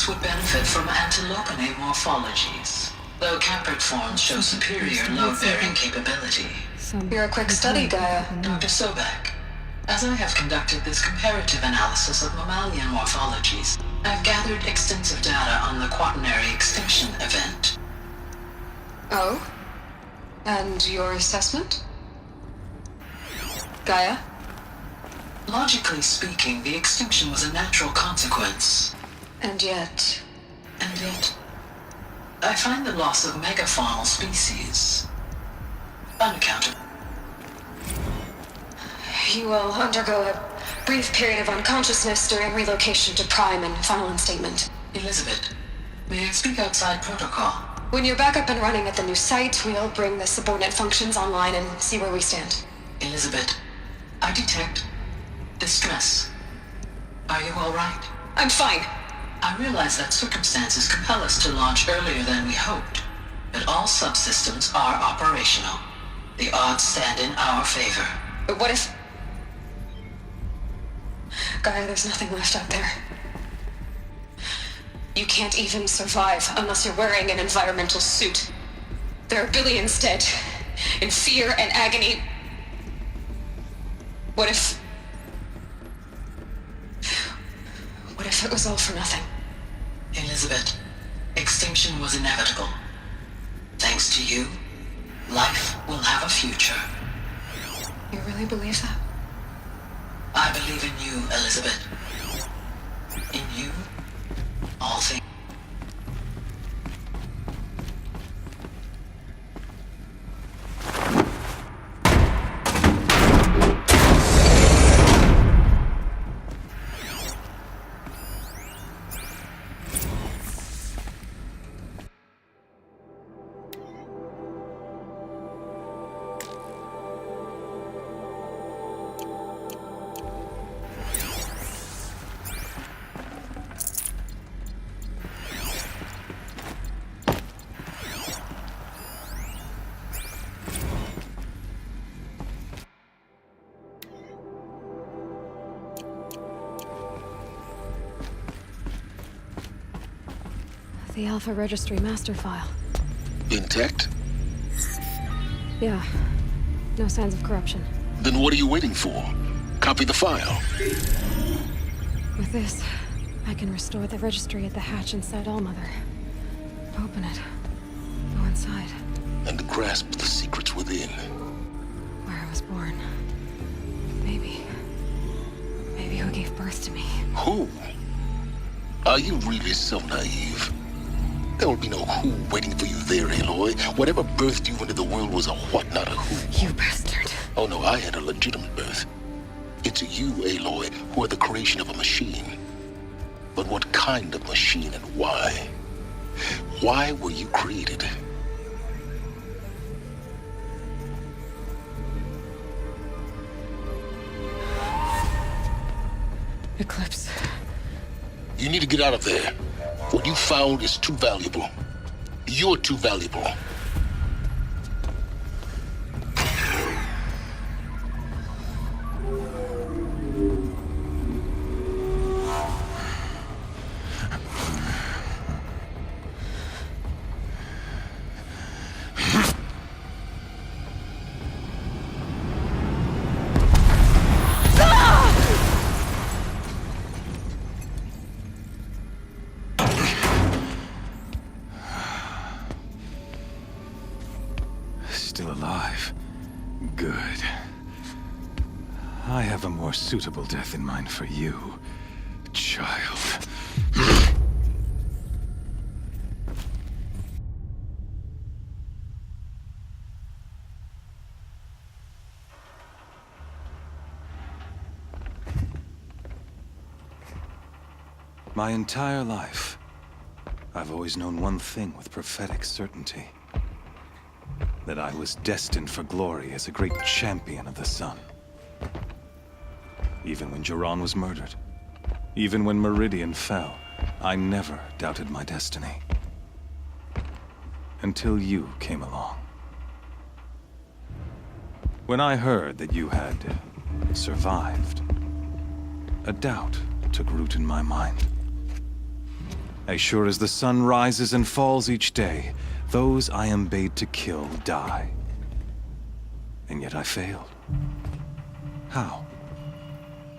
subjects would benefit from antilopine morphologies, though caprid forms show superior load-bearing capability. You're a quick study, Gaia. Dr. Sobek, as I have conducted this comparative analysis of mammalian morphologies, I've gathered extensive data on the quaternary extinction event. Oh? And your assessment? Gaia? Logically speaking, the extinction was a natural consequence. And yet, I find the loss of megafaunal species unaccountable. You will undergo a brief period of unconsciousness during relocation to Prime and final instatement. Elizabeth, may I speak outside protocol? When you're back up and running at the new site, we'll bring the subordinate functions online and see where we stand. Elizabeth, I detect distress. Are you all right? I'm fine. I realize that circumstances compel us to launch earlier than we hoped, but all subsystems are operational. The odds stand in our favor. But what if... Gaia, there's nothing left out there. You can't even survive unless you're wearing an environmental suit. There are billions dead, in fear and agony. What if it was all for nothing? Elizabeth, extinction was inevitable. Thanks to you, life will have a future. You really believe that? I believe in you, Elizabeth. In you, all things. The Alpha Registry master file. Intact? Yeah. No signs of corruption. Then what are you waiting for? Copy the file. With this, I can restore the registry at the hatch inside Allmother. Open it. Go inside. And grasp the secrets within. Where I was born. Maybe who gave birth to me. Who? Are you really so naive? There will be no who waiting for you there, Aloy. Whatever birthed you into the world was a what, not a who. You bastard. Oh no, I had a legitimate birth. It's you, Aloy, who are the creation of a machine. But what kind of machine and why? Why were you created? Eclipse. You need to get out of there. What you found is too valuable. You're too valuable. Still alive. Good. I have a more suitable death in mind for you, child. My entire life, I've always known one thing with prophetic certainty. That I was destined for glory as a great champion of the sun. Even when Jiran was murdered, even when Meridian fell, I never doubted my destiny. Until you came along. When I heard that you had survived, a doubt took root in my mind. As sure as the sun rises and falls each day, those I am bade to kill die. And yet I failed. How?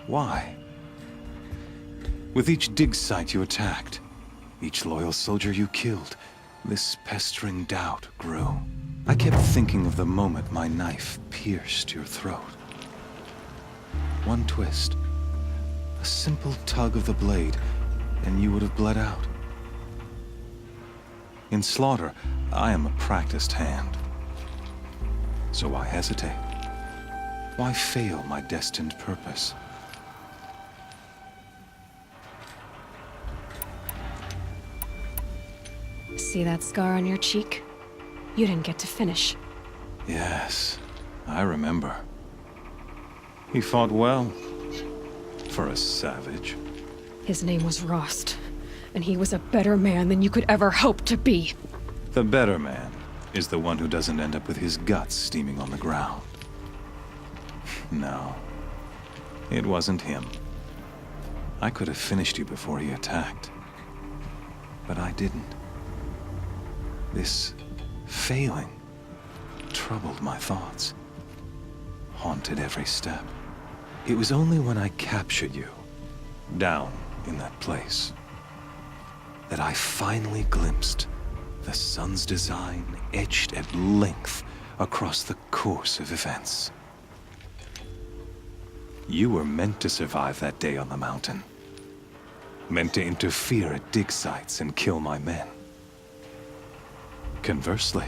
Why? With each dig site you attacked, each loyal soldier you killed, this pestering doubt grew. I kept thinking of the moment my knife pierced your throat. One twist, a simple tug of the blade, and you would have bled out. In slaughter, I am a practiced hand. So why hesitate? Why fail my destined purpose? See that scar on your cheek? You didn't get to finish. Yes, I remember. He fought well. For a savage. His name was Rost, and he was a better man than you could ever hope to be. The better man is the one who doesn't end up with his guts steaming on the ground. No, it wasn't him. I could have finished you before he attacked. But I didn't. This failing troubled my thoughts, haunted every step. It was only when I captured you, down in that place, that I finally glimpsed the sun's design etched at length across the course of events. You were meant to survive that day on the mountain. Meant to interfere at dig sites and kill my men. Conversely,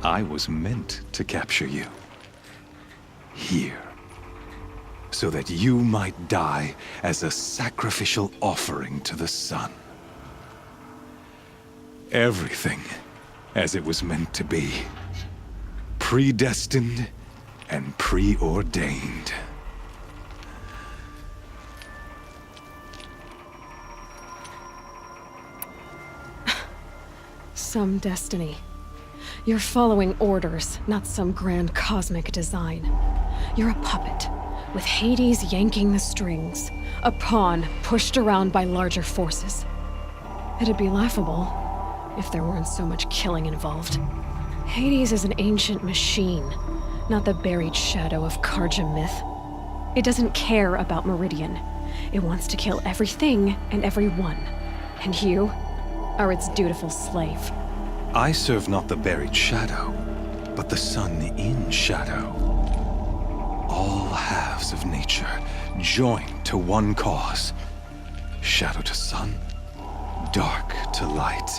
I was meant to capture you. Here. So that you might die as a sacrificial offering to the sun. Everything as it was meant to be. Predestined and preordained. Some destiny. You're following orders, not some grand cosmic design. You're a puppet, with Hades yanking the strings. A pawn pushed around by larger forces. It'd be laughable if there weren't so much killing involved. Hades is an ancient machine, not the buried shadow of Karja myth. It doesn't care about Meridian. It wants to kill everything and everyone. And you are its dutiful slave. I serve not the buried shadow, but the sun in shadow. All halves of nature joined to one cause. Shadow to sun, dark to light.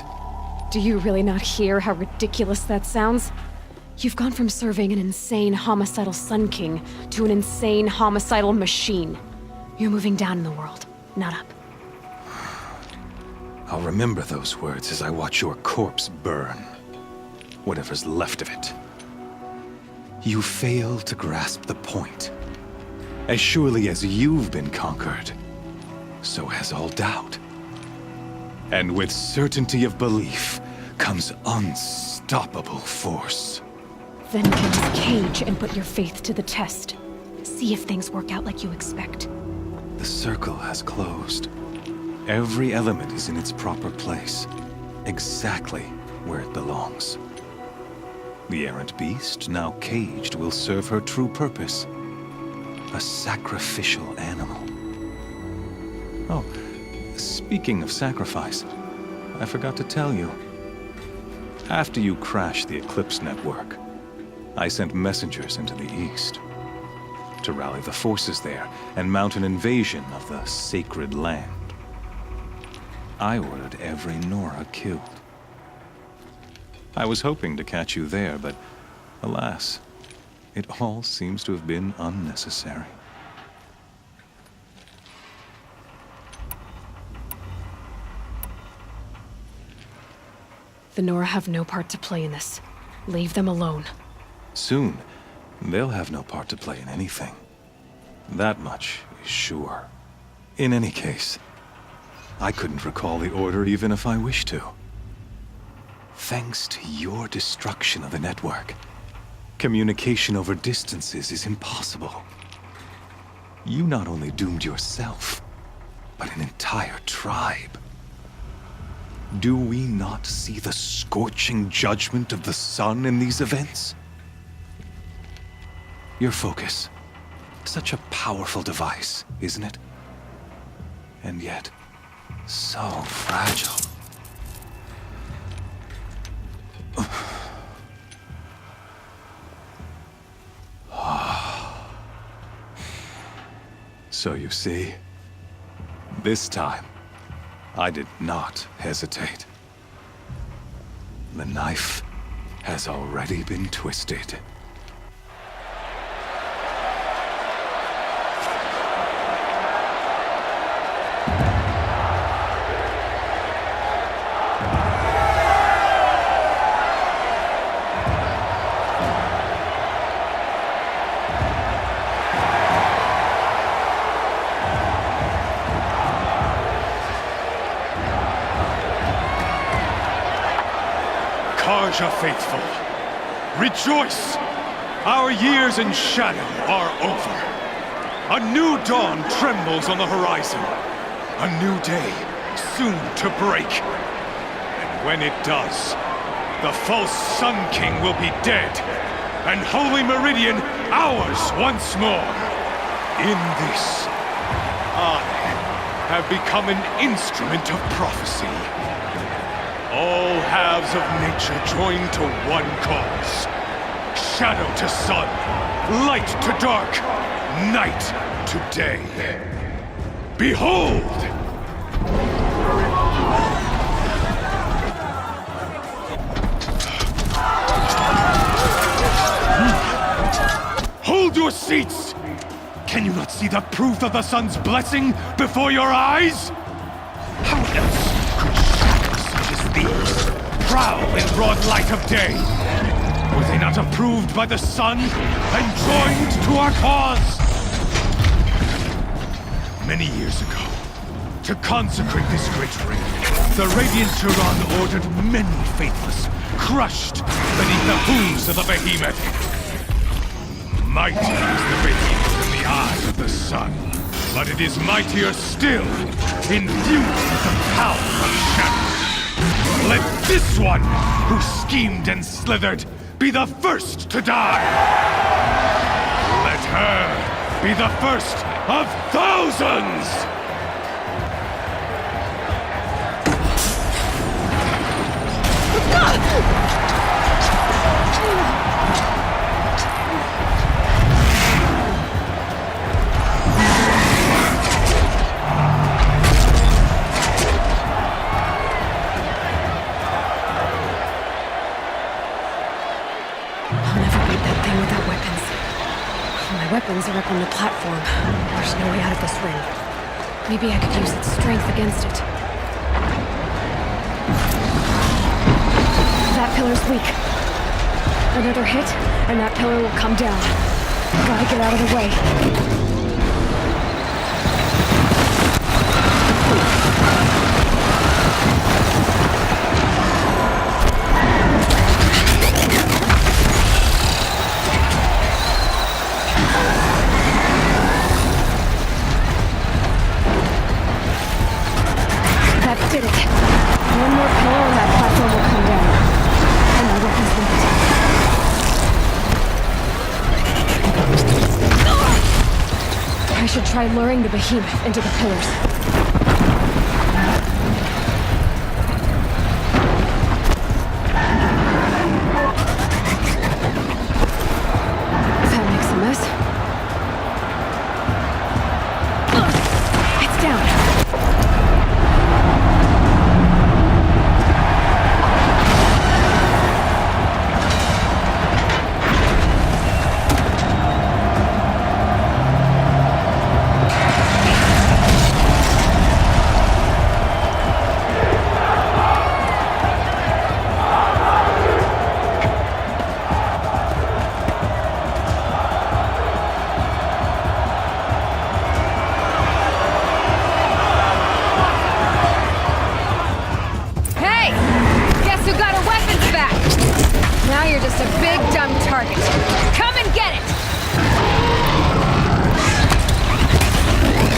Do you really not hear how ridiculous that sounds? You've gone from serving an insane homicidal Sun King to an insane homicidal machine. You're moving down in the world, not up. I'll remember those words as I watch your corpse burn. Whatever's left of it. You fail to grasp the point. As surely as you've been conquered, so has all doubt. And with certainty of belief comes unstoppable force. Then kill this cage and put your faith to the test. See if things work out like you expect. The circle has closed. Every element is in its proper place, exactly where it belongs. The errant beast, now caged, will serve her true purpose. A sacrificial animal. Oh, speaking of sacrifice, I forgot to tell you. After you crashed the Eclipse network, I sent messengers into the east to rally the forces there and mount an invasion of the sacred land. I ordered every Nora killed. I was hoping to catch you there, but alas, it all seems to have been unnecessary. The Nora have no part to play in this. Leave them alone. Soon, they'll have no part to play in anything. That much is sure. In any case, I couldn't recall the order even if I wished to. Thanks to your destruction of the network, communication over distances is impossible. You not only doomed yourself, but an entire tribe. Do we not see the scorching judgment of the sun in these events? Your focus. Such a powerful device, isn't it? And yet, so fragile. So you see, this time, I did not hesitate. The knife has already been twisted. Karja faithful, rejoice! Our years in shadow are over. A new dawn trembles on the horizon. A new day soon to break. And when it does, the false Sun King will be dead, and Holy Meridian ours once more. In this, I have become an instrument of prophecy. All halves of nature join to one cause. Shadow to sun, light to dark, night to day. Behold! Hold your seats! Can you not see the proof of the sun's blessing before your eyes? How else could shadows such as these prowl in broad light of day? Were they not approved by the sun and joined to our cause? Many years ago, to consecrate this great ring, the Radiant Turan ordered many faithless, crushed beneath the hooves of the behemoth. Mighty is the behemoth in the eye of the sun, but it is mightier still, infused with the power of shadow. Let this one, who schemed and slithered, be the first to die! Let her be the first of thousands! Weapons are up on the platform. There's no way out of this ring. Maybe I could use its strength against it. That pillar's weak. Another hit, and that pillar will come down. Gotta get out of the way. Did it. One more pillar and that platform will come down. And my weapon's limited. I should try luring the behemoth into the pillars. That makes a mess. It's down.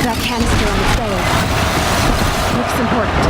That canister on the sail. Looks important.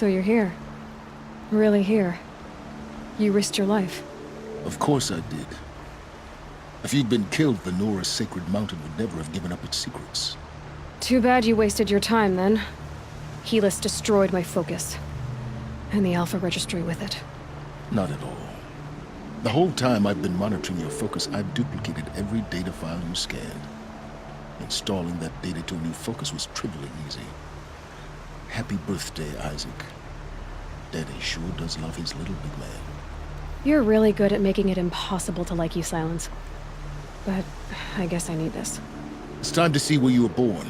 So you're here. Really here. You risked your life. Of course I did. If you'd been killed, the Nora's sacred mountain would never have given up its secrets. Too bad you wasted your time, then. Helis destroyed my focus. And the Alpha Registry with it. Not at all. The whole time I've been monitoring your focus, I've duplicated every data file you scanned. Installing that data to a new focus was trivially easy. Happy birthday, Isaac. Daddy sure does love his little big man. You're really good at making it impossible to like you, Silence. But I guess I need this. It's time to see where you were born.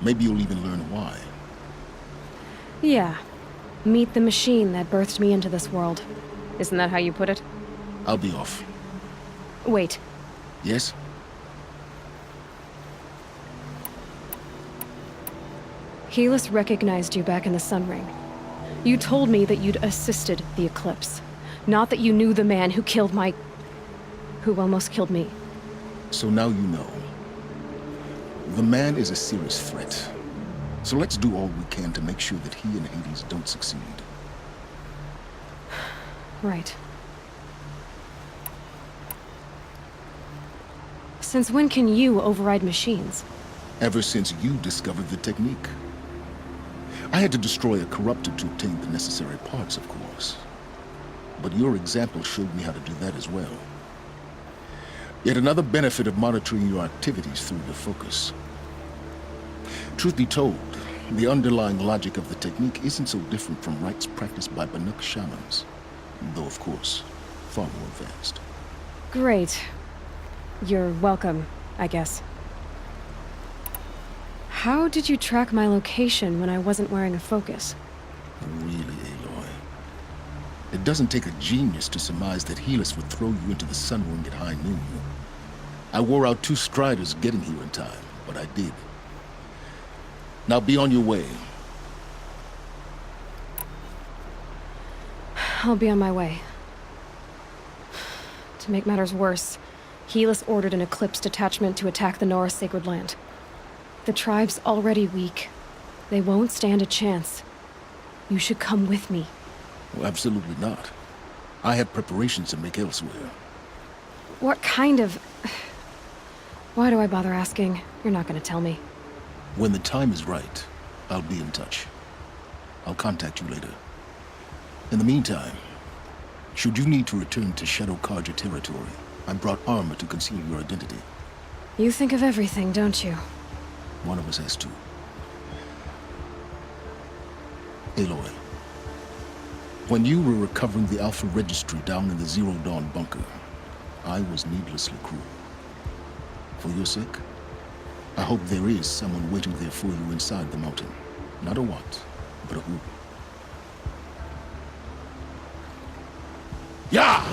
Maybe you'll even learn why. Yeah. Meet the machine that birthed me into this world. Isn't that how you put it? I'll be off. Wait. Yes? Helis recognized you back in the Sun Ring. You told me that you'd assisted the Eclipse. Not that you knew the man who killed my... who almost killed me. So now you know. The man is a serious threat. So let's do all we can to make sure that he and Hades don't succeed. Right. Since when can you override machines? Ever since you discovered the technique. I had to destroy a corruptor to obtain the necessary parts, of course. But your example showed me how to do that as well. Yet another benefit of monitoring your activities through the focus. Truth be told, the underlying logic of the technique isn't so different from rites practiced by Banuk shamans. Though, of course, far more advanced. Great. You're welcome, I guess. How did you track my location when I wasn't wearing a focus? Really, Aloy? It doesn't take a genius to surmise that Helis would throw you into the Sun Ring at high noon. I wore out 2 striders getting here in time, but I did. Now be on your way. I'll be on my way. To make matters worse, Helis ordered an Eclipse detachment to attack the Nora Sacred Land. The tribe's already weak. They won't stand a chance. You should come with me. Well, absolutely not. I have preparations to make elsewhere. What kind of... Why do I bother asking? You're not gonna tell me. When the time is right, I'll be in touch. I'll contact you later. In the meantime, should you need to return to Shadow Karja territory, I brought armor to conceal your identity. You think of everything, don't you? One of us has to. Aloy, when you were recovering the Alpha Registry down in the Zero Dawn bunker, I was needlessly cruel. For your sake, I hope there is someone waiting there for you inside the mountain. Not a what, but a who. Yeah!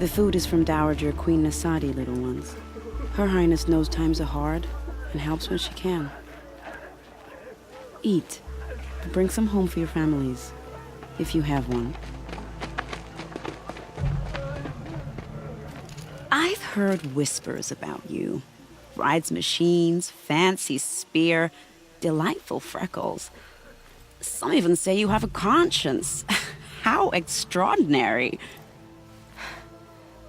The food is from Dowager Queen Nasadi, little ones. Her Highness knows times are hard and helps when she can. Eat. Bring some home for your families, if you have one. I've heard whispers about you. Rides machines, fancy spear, delightful freckles. Some even say you have a conscience. How extraordinary.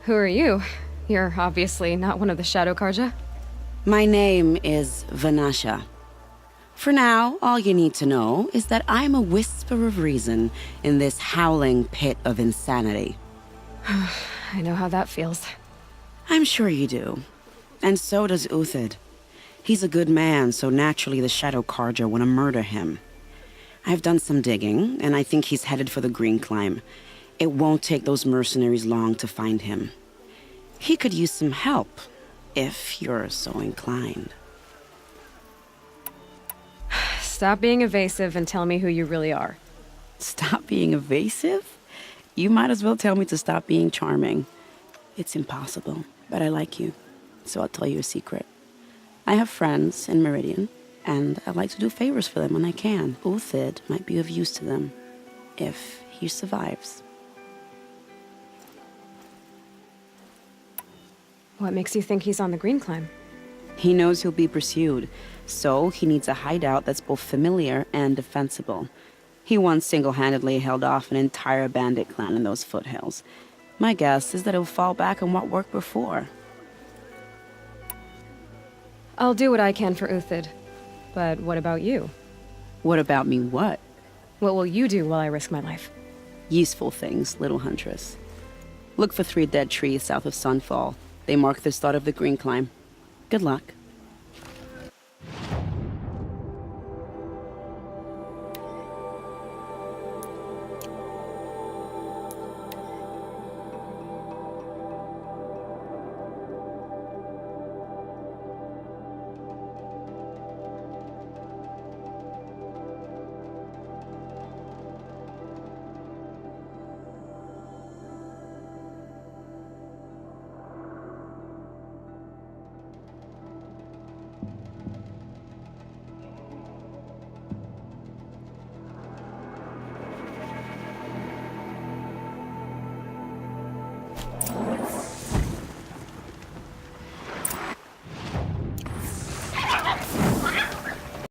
Who are you? You're obviously not one of the Shadow Karja. My name is Vanasha. For now, all you need to know is that I'm a whisper of reason in this howling pit of insanity. I know how that feels. I'm sure you do. And so does Uthid. He's a good man, so naturally the Shadow Karja want to murder him. I've done some digging, and I think he's headed for the Green Climb. It won't take those mercenaries long to find him. He could use some help, if you're so inclined. Stop being evasive and tell me who you really are. Stop being evasive? You might as well tell me to stop being charming. It's impossible, but I like you, so I'll tell you a secret. I have friends in Meridian, and I like to do favors for them when I can. Uthid might be of use to them, if he survives. What makes you think he's on the Green Climb? He knows he'll be pursued, so he needs a hideout that's both familiar and defensible. He once single-handedly held off an entire bandit clan in those foothills. My guess is that he'll fall back on what worked before. I'll do what I can for Uthid. But what about you? What about me what? What will you do while I risk my life? Useful things, little huntress. Look for 3 dead trees south of Sunfall. They mark the start of the Green Climb. Good luck.